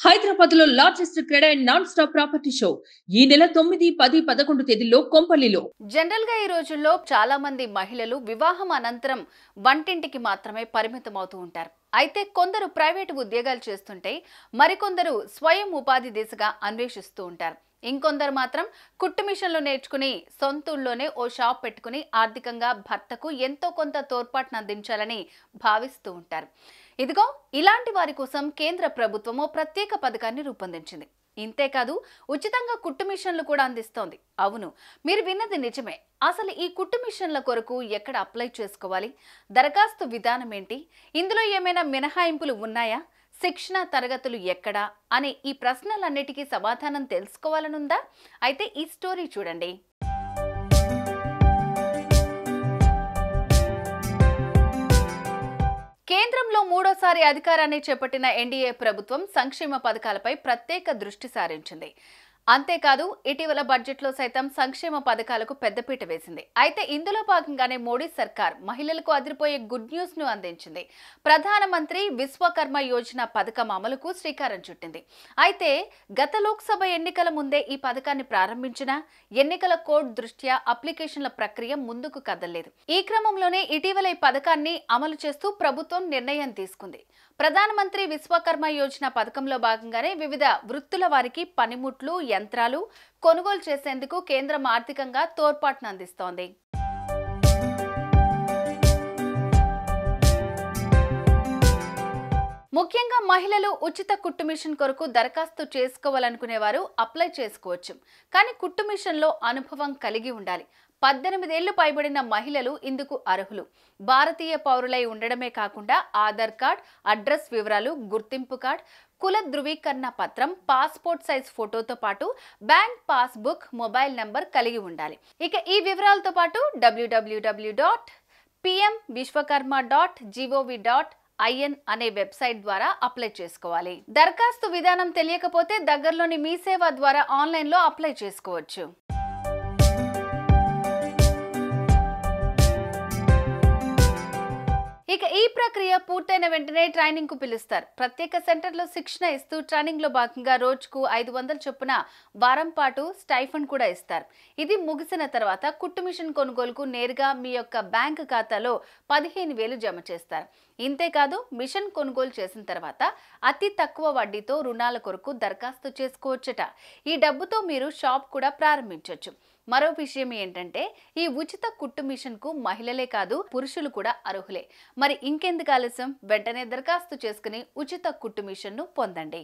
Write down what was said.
హైదరాబాద్ లో largest cred and non stop property show ఈ నెల 9, 10, 11 తేదీల్లో కొంపల్లిలో. జనరల్ గా ఈ రోజుల్లో చాలా మంది మహిళలు వివాహం అనంతరం వంటింటికి మాత్రమే పరిమితం అవుతూ ఉంటారు. అయితే కొందరు ప్రైవేట్ ఉద్యోగాలు చేస్తుంటే మరికొందరు స్వయం ఉపాధి దిశగా అన్వేషిస్తూ ఉంటారు. ఇంకొందరు మాత్రం కుట్టు మిషన్లు నేర్చుకుని సొంతూళ్ళలోనే ఓ షాప్ పెట్టుకుని ఆర్థికంగా భర్తకు ఎంతో కొంత తోడ్పాటును అందించాలని భావిస్తూ ఉంటారు. ఇదిగో ఇలాంటి వారి కోసం కేంద్ర ప్రభుత్వం ఓ ప్రత్యేక పథకాన్ని రూపొందించింది. ఇంతేకాదు ఉచితంగా కుట్టు మిషన్లు కూడా అందిస్తోంది. అవును, మీరు విన్నది నిజమే. అసలు ఈ కుట్టు మిషన్ల కొరకు ఎక్కడ అప్లై చేసుకోవాలి, దరఖాస్తు విధానం ఏంటి, ఇందులో ఏమైనా మినహాయింపులు ఉన్నాయా, శిక్షణ తరగతులు ఎక్కడా అనే ఈ ప్రశ్నలన్నిటికీ సమాధానం తెలుసుకోవాలనుందా? అయితే ఈ స్టోరీ చూడండి. కేంద్రంలో మూడోసారి అధికారాన్ని చేపట్టిన ఎన్డీఏ ప్రభుత్వం సంక్షేమ పథకాలపై ప్రత్యేక దృష్టి సారించింది. అంతేకాదు ఇటీవల బడ్జెట్లో సైతం సంక్షేమ పథకాలకు పెద్దపీట వేసింది. అయితే ఇందులో భాగంగానే మోడీ సర్కార్ మహిళలకు అదిరిపోయే గుడ్ న్యూస్ ను అందించింది. ప్రధానమంత్రి విశ్వకర్మ యోజన పథకం అమలుకు శ్రీకారం చుట్టింది. అయితే గత లోక్సభ ఎన్నికల ముందే ఈ పథకాన్ని ప్రారంభించిన ఎన్నికల కోడ్ దృష్ట్యా అప్లికేషన్ల ప్రక్రియ ముందుకు కదలలేదు. ఈ క్రమంలోనే ఇటీవల ఈ పథకాన్ని అమలు చేస్తూ ప్రభుత్వం నిర్ణయం తీసుకుంది. ప్రధానమంత్రి విశ్వకర్మ యోజన పథకంలో భాగంగానే వివిధ వృత్తుల వారికి పనిముట్లు, యంత్రాలు కొనుగోలు చేసేందుకు కేంద్రం ఆర్థికంగా తోడ్పాటును అందిస్తోంది. ముఖ్యంగా మహిళలు ఉచిత కుట్టు మిషన్ కొరకు దరఖాస్తు చేసుకోవాలనుకునేవారు అప్లై చేసుకోవచ్చు. కానీ కుట్టు మిషన్లో అనుభవం కలిగి ఉండాలి. 18 ఏళ్లు పైబడిన మహిళలు ఇందుకు అర్హులు. భారతీయ పౌరులై ఉండడమే కాకుండా ఆధార్ కార్డ్, అడ్రస్ వివరాలు, గుర్తింపు కార్డ్, కుల ధృవీకరణ పత్రం, పాస్పోర్ట్ సైజ్ ఫోటోతో పాటు బ్యాంక్ పాస్బుక్, మొబైల్ నంబర్ కలిగి ఉండాలి. ఇక ఈ వివరాలతో పాటు www.pmvishwakarma.gov.in అనే వెబ్సైట్ ద్వారా అప్లై చేసుకోవాలి. దరఖాస్తు విధానం తెలియకపోతే దగ్గరలోని మీ సేవ ద్వారా ఆన్లైన్లో అప్లై చేసుకోవచ్చు. ఇక ఈ ప్రక్రియ పూర్తయిన వెంటనే ట్రైనింగ్ కు పిలుస్తారు. ప్రత్యేక సెంటర్లో శిక్షణ ఇస్తూ ట్రైనింగ్ లో భాగంగా రోజుకు 500 చొప్పున వారం పాటు స్టైఫండ్ కూడా ఇస్తారు. ఇది ముగిసిన తర్వాత కుట్టు మిషన్ కొనుగోలుకు నేరుగా మీ యొక్క బ్యాంకు ఖాతాలో 15,000 జమ చేస్తారు. ఇంతేకాదు మిషన్ కొనుగోలు చేసిన తర్వాత అతి తక్కువ వడ్డీతో రుణాల కొరకు దరఖాస్తు చేసుకోవచ్చట. ఈ డబ్బుతో మీరు షాప్ కూడా ప్రారంభించవచ్చు. మరో విషయం ఏంటంటే ఈ ఉచిత కుట్టు మిషన్ కు మహిళలే కాదు పురుషులు కూడా అర్హులే. మరి ఇంకెందుకు ఆలస్యం, వెంటనే దరఖాస్తు చేసుకుని ఉచిత కుట్టు మిషన్ ను పొందండి.